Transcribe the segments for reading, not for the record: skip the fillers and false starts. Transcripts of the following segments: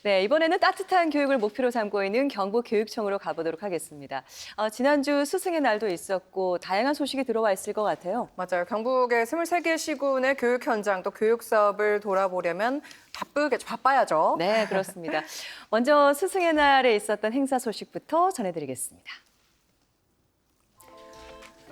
네, 이번에는 따뜻한 교육을 목표로 삼고 있는 경북교육청으로 가보도록 하겠습니다. 지난주 스승의 날도 있었고 다양한 소식이 들어와 있을 것 같아요. 맞아요. 경북의 23개 시군의 교육 현장 또 교육 사업을 돌아보려면 바빠야죠. 네, 그렇습니다. 먼저 스승의 날에 있었던 행사 소식부터 전해드리겠습니다.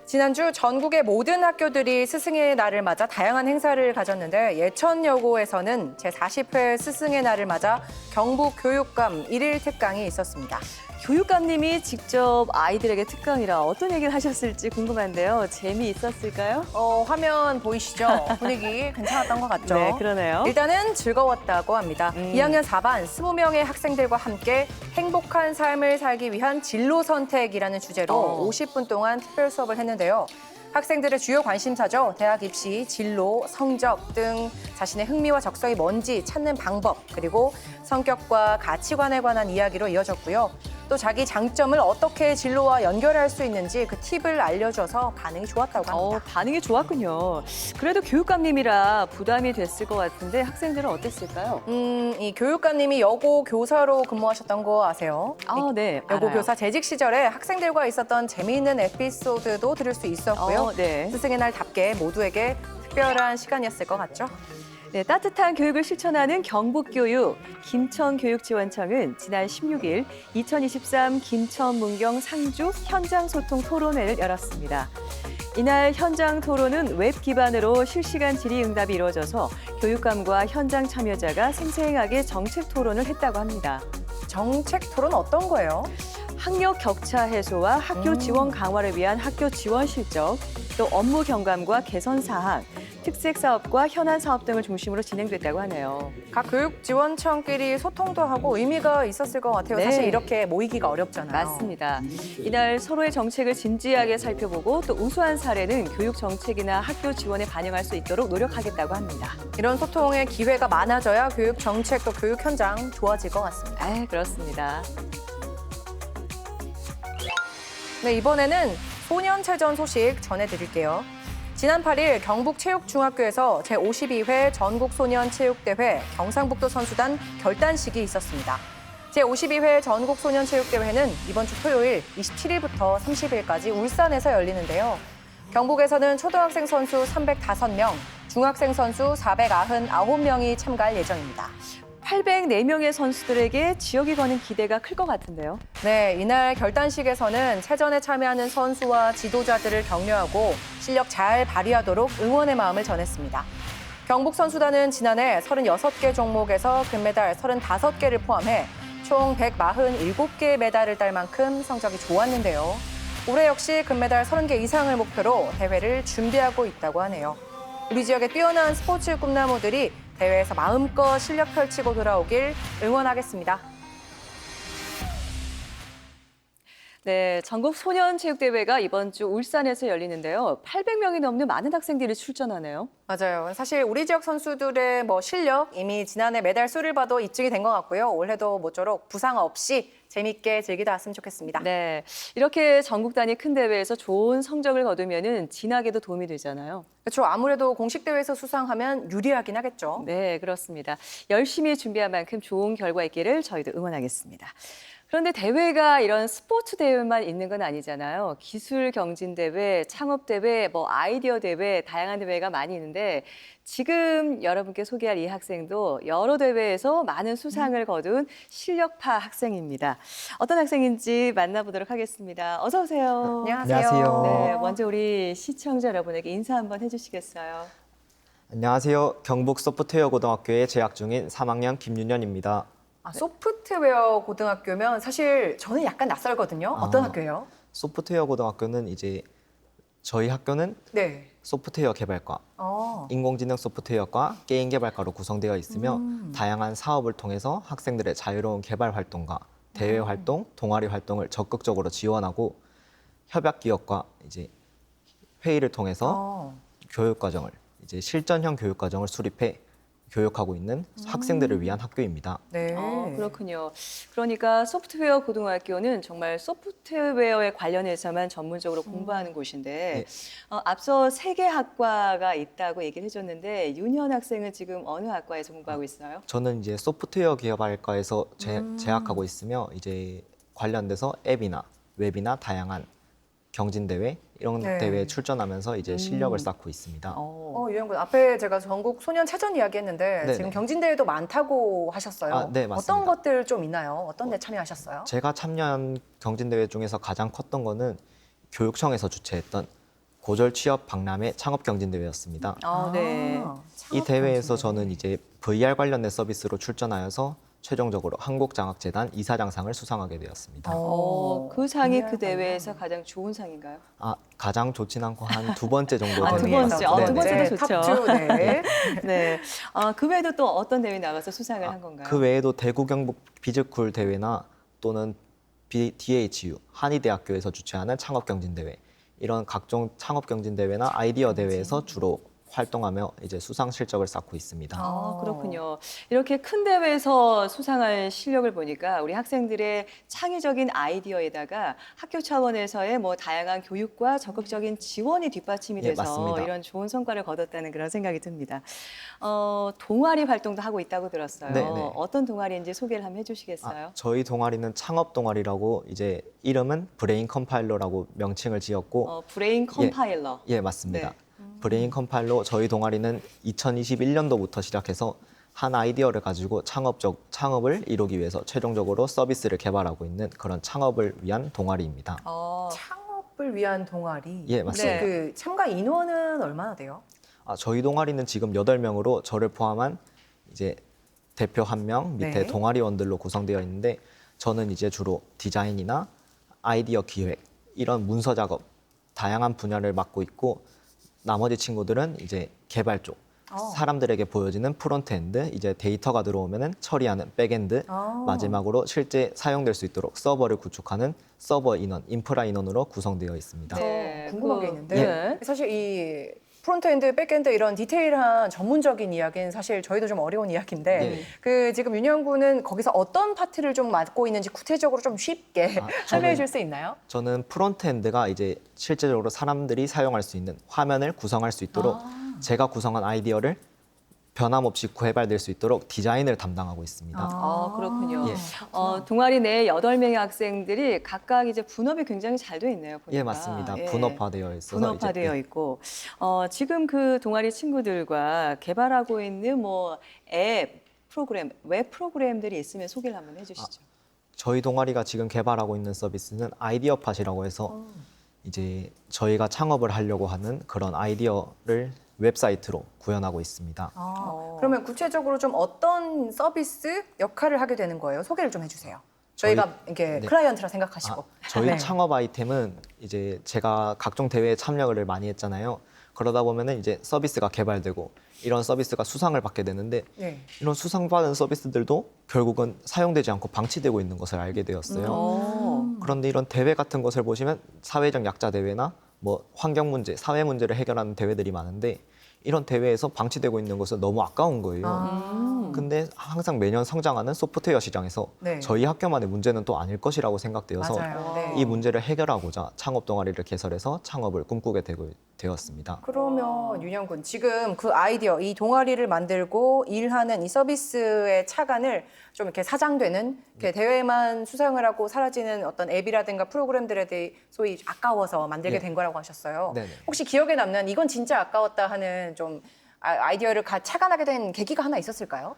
지난주 전국의 모든 학교들이 스승의 날을 맞아 다양한 행사를 가졌는데 예천여고에서는 제40회 스승의 날을 맞아 경북교육감 1일 특강이 있었습니다. 교육감님이 직접 아이들에게 특강이라 어떤 얘기를 하셨을지 궁금한데요. 재미있었을까요? 화면 보이시죠? 분위기 괜찮았던 것 같죠? 네, 그러네요. 일단은 즐거웠다고 합니다. 2학년 4반 20명의 학생들과 함께 행복한 삶을 살기 위한 진로 선택이라는 주제로 50분 동안 특별 수업을 했는데요. 학생들의 주요 관심사죠. 대학 입시, 진로, 성적 등 자신의 흥미와 적성이 뭔지 찾는 방법, 그리고 성격과 가치관에 관한 이야기로 이어졌고요. 또 자기 장점을 어떻게 진로와 연결할 수 있는지 그 팁을 알려줘서 반응이 좋았다고 합니다. 반응이 좋았군요. 그래도 교육감님이라 부담이 됐을 것 같은데 학생들은 어땠을까요? 이 교육감님이 여고 교사로 근무하셨던 거 아세요? 네, 여고 알아요. 교사 재직 시절에 학생들과 있었던 재미있는 에피소드도 들을 수 있었고요. 네. 스승의 날답게 모두에게 특별한 시간이었을 것 같죠? 네, 따뜻한 교육을 실천하는 경북교육 김천교육지원청은 지난 16일 2023 김천 문경 상주 현장소통 토론회를 열었습니다. 이날 현장 토론은 웹 기반으로 실시간 질의응답이 이루어져서 교육감과 현장 참여자가 생생하게 정책 토론을 했다고 합니다. 정책 토론 어떤 거예요? 학력 격차 해소와 학교 지원 강화를 위한 학교 지원 실적, 또 업무 경감과 개선 사항, 특색 사업과 현안 사업 등을 중심으로 진행됐다고 하네요. 각 교육지원청끼리 소통도 하고 의미가 있었을 것 같아요. 네. 사실 이렇게 모이기가 어렵잖아요. 맞습니다. 이날 서로의 정책을 진지하게 살펴보고 또 우수한 사례는 교육 정책이나 학교 지원에 반영할 수 있도록 노력하겠다고 합니다. 이런 소통의 기회가 많아져야 교육 정책 또 교육 현장 좋아질 것 같습니다. 그렇습니다. 네, 이번에는 소년체전 소식 전해드릴게요. 지난 8일 경북체육중학교에서 제52회 전국소년체육대회 경상북도 선수단 결단식이 있었습니다. 제52회 전국소년체육대회는 이번 주 토요일 27일부터 30일까지 울산에서 열리는데요. 경북에서는 초등학생 선수 305명, 중학생 선수 499명이 참가할 예정입니다. 804명의 선수들에게 지역이 거는 기대가 클 것 같은데요. 네, 이날 결단식에서는 체전에 참여하는 선수와 지도자들을 격려하고 실력 잘 발휘하도록 응원의 마음을 전했습니다. 경북 선수단은 지난해 36개 종목에서 금메달 35개를 포함해 총 147개의 메달을 딸 만큼 성적이 좋았는데요. 올해 역시 금메달 30개 이상을 목표로 대회를 준비하고 있다고 하네요. 우리 지역의 뛰어난 스포츠 꿈나무들이 대회에서 마음껏 실력 펼치고 돌아오길 응원하겠습니다. 네, 전국 소년체육대회가 이번 주 울산에서 열리는데요. 800명이 넘는 많은 학생들이 출전하네요. 맞아요. 사실 우리 지역 선수들의 실력 이미 지난해 메달 수를 봐도 입증이 된 것 같고요. 올해도 모쪼록 부상 없이 재밌게 즐기다 왔으면 좋겠습니다. 네, 이렇게 전국 단위 큰 대회에서 좋은 성적을 거두면은 진학에도 도움이 되잖아요. 그렇죠. 아무래도 공식 대회에서 수상하면 유리하긴 하겠죠. 네, 그렇습니다. 열심히 준비한 만큼 좋은 결과 있기를 저희도 응원하겠습니다. 그런데 대회가 이런 스포츠 대회만 있는 건 아니잖아요. 기술 경진 대회, 창업 대회, 아이디어 대회, 다양한 대회가 많이 있는데 지금 여러분께 소개할 이 학생도 여러 대회에서 많은 수상을 거둔 실력파 학생입니다. 어떤 학생인지 만나보도록 하겠습니다. 어서 오세요. 안녕하세요. 네, 먼저 우리 시청자 여러분에게 인사 한번 해주시겠어요? 안녕하세요. 경북 소프트웨어 고등학교에 재학 중인 3학년 김윤현입니다. 소프트웨어 고등학교면 사실 저는 약간 낯설거든요. 어떤 학교예요? 소프트웨어 고등학교는 이제 저희 학교는 네. 소프트웨어 개발과, 어. 인공지능 소프트웨어과 게임 개발과로 구성되어 있으며 다양한 사업을 통해서 학생들의 자유로운 개발 활동과 대외 활동, 동아리 활동을 적극적으로 지원하고 협약 기업과 이제 회의를 통해서 교육 과정을 이제 실전형 교육 과정을 수립해 교육하고 있는 학생들을 위한 학교입니다. 네. 그렇군요. 그러니까 소프트웨어 고등학교는 정말 소프트웨어에 관련해서만 전문적으로 공부하는 곳인데 앞서 3개 학과가 있다고 얘기를 해줬는데 윤현 학생은 지금 어느 학과에서 공부하고 있어요? 저는 이제 소프트웨어 개발과에서 재학하고 있으며 이제 관련돼서 앱이나 웹이나 다양한 경진대회 이런 네. 대회에 출전하면서 이제 실력을 쌓고 있습니다. 유영군 앞에 제가 전국 소년체전 이야기했는데 네네. 지금 경진대회도 많다고 하셨어요. 아, 네, 맞습니다. 어떤 것들 좀 있나요? 어떤 데 참여하셨어요? 제가 참여한 경진대회 중에서 가장 컸던 거는 교육청에서 주최했던 고졸 취업 박람회 창업 경진대회였습니다. 네. 이 대회에서 저는 이제 VR 관련된 서비스로 출전하여서 최종적으로 한국장학재단 이사장상을 수상하게 되었습니다. 그 상이 VR 그 대회에서 가장 좋은 상인가요? 가장 좋진 않고 한 2번째 정도 두 됩니다. 번째. 네, 두 네. 번째도 좋죠. 탑2, 네. 네. 그 외에도 또 어떤 대회 나가서 수상을 한 건가요? 그 외에도 대구 경북 비즈쿨 대회나 또는 DHU 한의대학교에서 주최하는 창업경진대회 이런 각종 창업경진대회나 아이디어 대회에서 주로 활동하며 이제 수상 실적을 쌓고 있습니다. 그렇군요. 이렇게 큰 대회에서 수상할 실력을 보니까 우리 학생들의 창의적인 아이디어에다가 학교 차원에서의 뭐 다양한 교육과 적극적인 지원이 뒷받침이 예, 돼서 맞습니다. 이런 좋은 성과를 거뒀다는 그런 생각이 듭니다. 동아리 활동도 하고 있다고 들었어요. 네, 네. 어떤 동아리인지 소개를 한번 해주시겠어요? 저희 동아리는 창업 동아리라고 이제 이름은 브레인 컴파일러라고 명칭을 지었고 브레인 컴파일러. 예, 맞습니다. 네. 브레인 컴파일러 저희 동아리는 2021년도부터 시작해서 한 아이디어를 가지고 창업을 이루기 위해서 최종적으로 서비스를 개발하고 있는 그런 창업을 위한 동아리입니다. 창업을 위한 동아리. 예, 맞습니다. 네. 그 참가 인원은 얼마나 돼요? 저희 동아리는 지금 8명으로 저를 포함한 이제 대표 1명, 밑에 네. 동아리원들로 구성되어 있는데 저는 이제 주로 디자인이나 아이디어 기획, 이런 문서 작업, 다양한 분야를 맡고 있고 나머지 친구들은 이제 개발 쪽, 사람들에게 보여지는 프론트엔드, 이제 데이터가 들어오면은 처리하는 백엔드, 마지막으로 실제 사용될 수 있도록 서버를 구축하는 서버 인원, 인프라 인원으로 구성되어 있습니다. 네, 궁금한 게 그- 있는데 네. 사실 이 프론트엔드, 백엔드 이런 디테일한 전문적인 이야기는 사실 저희도 좀 어려운 이야기인데 네. 그 지금 윤영 군은 거기서 어떤 파트를 좀 맡고 있는지 구체적으로 좀 쉽게 설명해 줄 수 있나요? 저는 프론트엔드가 이제 실제적으로 사람들이 사용할 수 있는 화면을 구성할 수 있도록 제가 구성한 아이디어를 변함없이 개발될 수 있도록 디자인을 담당하고 있습니다. 그렇군요. 예. 동아리 내 8명의 학생들이 각각 이제 분업이 굉장히 잘 돼 있네요. 보니까. 예, 맞습니다. 예. 분업화되어 있어서 분업화되어 이제 있고 지금 그 동아리 친구들과 개발하고 있는 뭐 앱 프로그램, 웹 프로그램들이 있으면 소개를 한번 해주시죠. 저희 동아리가 지금 개발하고 있는 서비스는 아이디어팟이라고 해서 이제 저희가 창업을 하려고 하는 그런 아이디어를 웹사이트로 구현하고 있습니다. 그러면 구체적으로 좀 어떤 서비스 역할을 하게 되는 거예요? 소개를 좀 해주세요. 저희가 이렇게 네. 클라이언트라 생각하시고. 저희 네. 창업 아이템은 이제 제가 각종 대회에 참여를 많이 했잖아요. 그러다 보면은 이제 서비스가 개발되고 이런 서비스가 수상을 받게 되는데 네. 이런 수상받은 서비스들도 결국은 사용되지 않고 방치되고 있는 것을 알게 되었어요. 그런데 이런 대회 같은 것을 보시면 사회적 약자 대회나 뭐 환경 문제, 사회 문제를 해결하는 대회들이 많은데 이런 대회에서 방치되고 있는 것은 너무 아까운 거예요. 근데 항상 매년 성장하는 소프트웨어 시장에서 네. 저희 학교만의 문제는 또 아닐 것이라고 생각되어서 맞아요. 네. 이 문제를 해결하고자 창업 동아리를 개설해서 창업을 꿈꾸게 되었습니다. 그러면 윤영 군 지금 그 아이디어, 이 동아리를 만들고 일하는 이 서비스의 차관을 좀 이렇게 사장되는 이렇게 대회만 수상을 하고 사라지는 어떤 앱이라든가 프로그램들에 대해 소위 아까워서 만들게 네. 된 거라고 하셨어요. 네네. 혹시 기억에 남는 이건 진짜 아까웠다 하는 좀 아이디어를 차관하게 된 계기가 하나 있었을까요?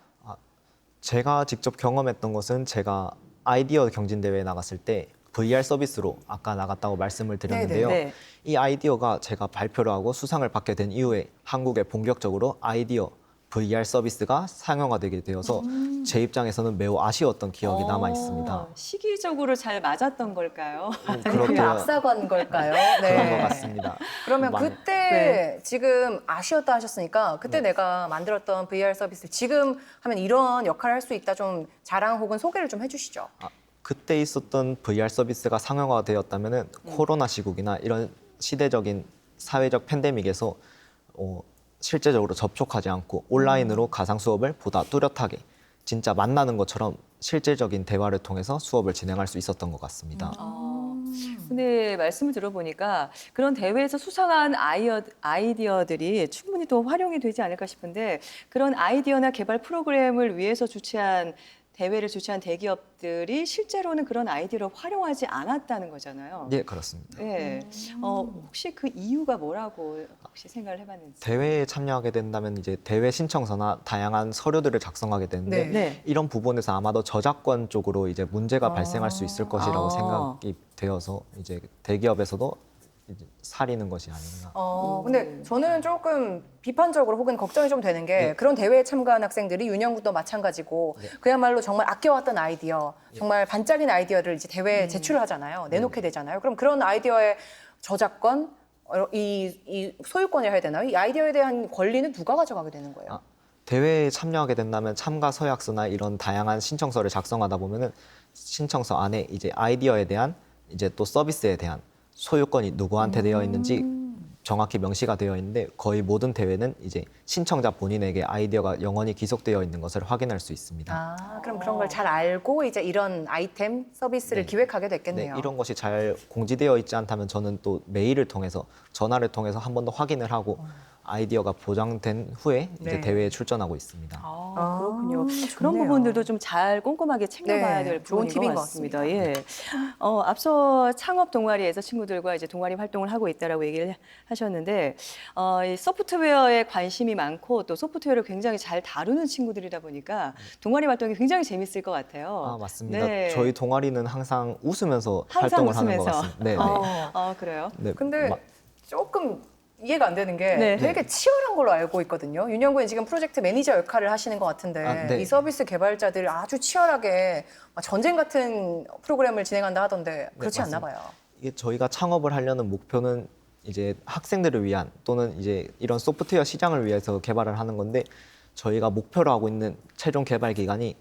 제가 직접 경험했던 것은 제가 아이디어 경진대회에 나갔을 때 VR 서비스로 아까 나갔다고 말씀을 드렸는데요. 네. 이 아이디어가 제가 발표를 하고 수상을 받게 된 이후에 한국에 본격적으로 아이디어 VR 서비스가 상용화되게 되어서 제 입장에서는 매우 아쉬웠던 기억이 남아 있습니다. 시기적으로 잘 맞았던 걸까요? 그게 앞서간 걸까요? 그런 것 같습니다. 그러면 많이- 그때 지금 아쉬웠다 하셨으니까 그때 내가 만들었던 VR 서비스 지금 하면 이런 역할을 할 수 있다 좀 자랑 혹은 소개를 좀 해주시죠. 그때 있었던 VR 서비스가 상용화되었다면 코로나 시국이나 이런 시대적인 사회적 팬데믹에서 실제적으로 접촉하지 않고 온라인으로 가상 수업을 보다 뚜렷하게 진짜 만나는 것처럼 실질적인 대화를 통해서 수업을 진행할 수 있었던 것 같습니다. 근데 말씀을 들어보니까 그런 대회에서 수상한 아이디어들이 충분히 또 활용이 되지 않을까 싶은데 그런 아이디어나 개발 프로그램을 위해서 대회를 주최한 대기업들이 실제로는 그런 아이디어를 활용하지 않았다는 거잖아요. 예, 그렇습니다. 네. 혹시 그 이유가 뭐라고 혹시 생각을 해봤는지. 대회에 참여하게 된다면 이제 대회 신청서나 다양한 서류들을 작성하게 되는데 네. 네. 이런 부분에서 아마도 저작권 쪽으로 이제 문제가 발생할 수 있을 것이라고 아. 생각이 되어서 이제 대기업에서도 이제 사리는 것이 아닌가. 근데 저는 조금 비판적으로 혹은 걱정이 좀 되는 게 네. 그런 대회에 참가한 학생들이 윤영군도 마찬가지고 네. 그야말로 정말 아껴왔던 아이디어, 정말 반짝인 아이디어를 이제 대회에 제출을 하잖아요. 내놓게 되잖아요. 그럼 그런 아이디어의 저작권, 이 소유권이라 해야 되나요? 이 아이디어에 대한 권리는 누가 가져가게 되는 거예요? 아, 대회에 참여하게 된다면 참가 서약서나 이런 다양한 신청서를 작성하다 보면은 신청서 안에 이제 아이디어에 대한 이제 또 서비스에 대한 소유권이 누구한테 되어 있는지 정확히 명시가 되어 있는데 거의 모든 대회는 이제 신청자 본인에게 아이디어가 영원히 기속되어 있는 것을 확인할 수 있습니다. 그럼 그런 걸 잘 알고 이제 이런 아이템 서비스를 네. 기획하게 네, 됐겠네요. 이런 것이 잘 공지되어 있지 않다면 저는 또 메일을 통해서 전화를 통해서 한 번 더 확인을 하고 아이디어가 보장된 후에 이제 네. 대회에 출전하고 있습니다. 그렇군요. 그런 좋네요. 부분들도 좀 잘 꼼꼼하게 챙겨봐야 네, 될 좋은 부분인 팁인 것 것 같습니다. 같습니다. 예. 앞서 창업 동아리에서 친구들과 이제 동아리 활동을 하고 있다라고 얘기를 하셨는데, 이 소프트웨어에 관심이 많고 또 소프트웨어를 굉장히 잘 다루는 친구들이다 보니까 동아리 활동이 굉장히 재밌을 것 같아요. 아, 맞습니다. 네. 저희 동아리는 항상 웃으면서 항상 활동을 하는 것 웃으면서. 같습니다. 네, 네. 그래요? 네, 근데 조금 이해가 안 되는 게 네. 되게 치열한 걸로 알고 있거든요. 윤영구는 지금 프로젝트 매니저 역할을 하시는 것 같은데 아, 네. 이 서비스 개발자들 아주 치열하게 막 전쟁 같은 프로그램을 진행한다 하던데 그렇지 않나 맞습니다. 봐요. 이게 저희가 창업을 하려는 목표는 이제 학생들을 위한 또는 이제 이런 소프트웨어 시장을 위해서 개발을 하는 건데 저희가 목표로 하고 있는 최종 개발 기간이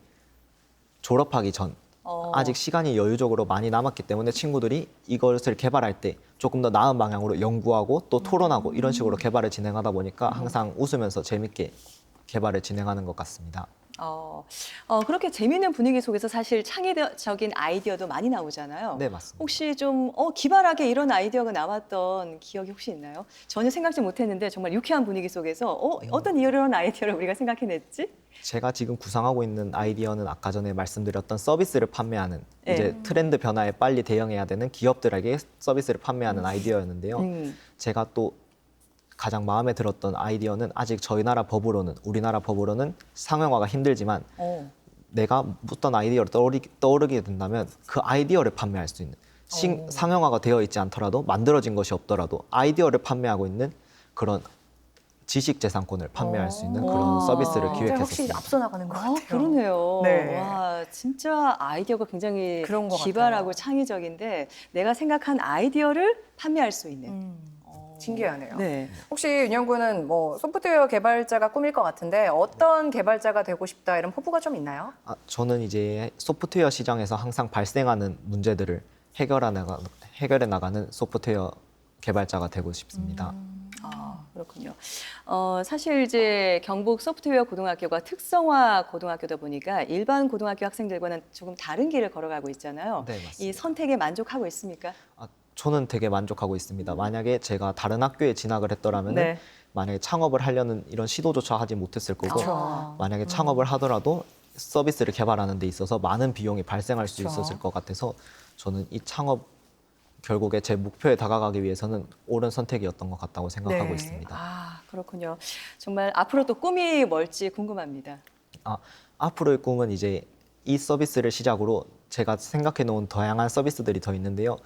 졸업하기 전 아직 시간이 여유적으로 많이 남았기 때문에 친구들이 이것을 개발할 때 조금 더 나은 방향으로 연구하고 또 토론하고 이런 식으로 개발을 진행하다 보니까 항상 웃으면서 재밌게 개발을 진행하는 것 같습니다. 그렇게 재미있는 분위기 속에서 사실 창의적인 아이디어도 많이 나오잖아요. 네, 맞습니다. 혹시 좀 기발하게 이런 아이디어가 나왔던 기억이 혹시 있나요? 전혀 생각지 못했는데 정말 유쾌한 분위기 속에서 어떤 이런 아이디어를 우리가 생각해냈지? 제가 지금 구상하고 있는 아이디어는 아까 전에 말씀드렸던 서비스를 판매하는 네. 이제 트렌드 변화에 빨리 대응해야 되는 기업들에게 서비스를 판매하는 아이디어였는데요. 제가 또 가장 마음에 들었던 아이디어는 아직 저희 나라 법으로는 우리나라 법으로는 상용화가 힘들지만 내가 어떤 아이디어를 떠오르게 된다면 그 아이디어를 판매할 수 있는 상용화가 되어 있지 않더라도 만들어진 것이 없더라도 아이디어를 판매하고 있는 그런 지식재산권을 판매할 수 있는 그런 와. 서비스를 진짜 확실히 기획했었습니다. 앞서 나가는 것 같아요. 그러네요. 네. 와, 진짜 아이디어가 굉장히 그런 것 기발하고 같아요. 창의적인데 내가 생각한 아이디어를 판매할 수 있는. 신기하네요. 네. 혹시 윤영구는 뭐 소프트웨어 개발자가 꿈일 것 같은데 어떤 개발자가 되고 싶다 이런 포부가 좀 있나요? 저는 이제 소프트웨어 시장에서 항상 발생하는 문제들을 해결해 나가는 소프트웨어 개발자가 되고 싶습니다. 그렇군요. 사실 이제 경북 소프트웨어 고등학교가 특성화 고등학교다 보니까 일반 고등학교 학생들과는 조금 다른 길을 걸어가고 있잖아요. 네, 맞습니다. 이 선택에 만족하고 있습니까? 저는 되게 만족하고 있습니다. 만약에 제가 다른 학교에 진학을 했더라면 네. 만약에 창업을 하려는 이런 시도조차 하지 못했을 거고 그렇죠. 만약에 창업을 하더라도 서비스를 개발하는 데 있어서 많은 비용이 발생할 수 그렇죠. 있었을 것 같아서 저는 이 창업 결국에 제 목표에 다가가기 위해서는 옳은 선택이었던 것 같다고 생각하고 네. 있습니다. 그렇군요. 정말 앞으로 또 꿈이 뭘지 궁금합니다. 앞으로의 꿈은 이제 이 서비스를 시작으로 제가 생각해 놓은 다양한 서비스들이 더 있는데요.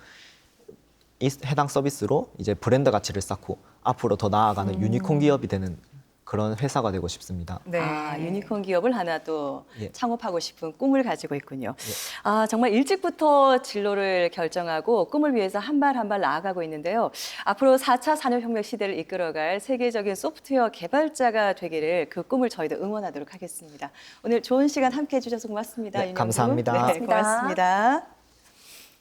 이 해당 서비스로 이제 브랜드 가치를 쌓고 앞으로 더 나아가는 유니콘 기업이 되는 그런 회사가 되고 싶습니다. 네. 유니콘 기업을 하나 또 예. 창업하고 싶은 꿈을 가지고 있군요. 정말 일찍부터 진로를 결정하고 꿈을 위해서 한 발 한 발 나아가고 있는데요. 앞으로 4차 산업혁명 시대를 이끌어갈 세계적인 소프트웨어 개발자가 되기를 그 꿈을 저희도 응원하도록 하겠습니다. 오늘 좋은 시간 함께해 주셔서 고맙습니다. 네, 윤영주. 감사합니다. 네, 고맙습니다.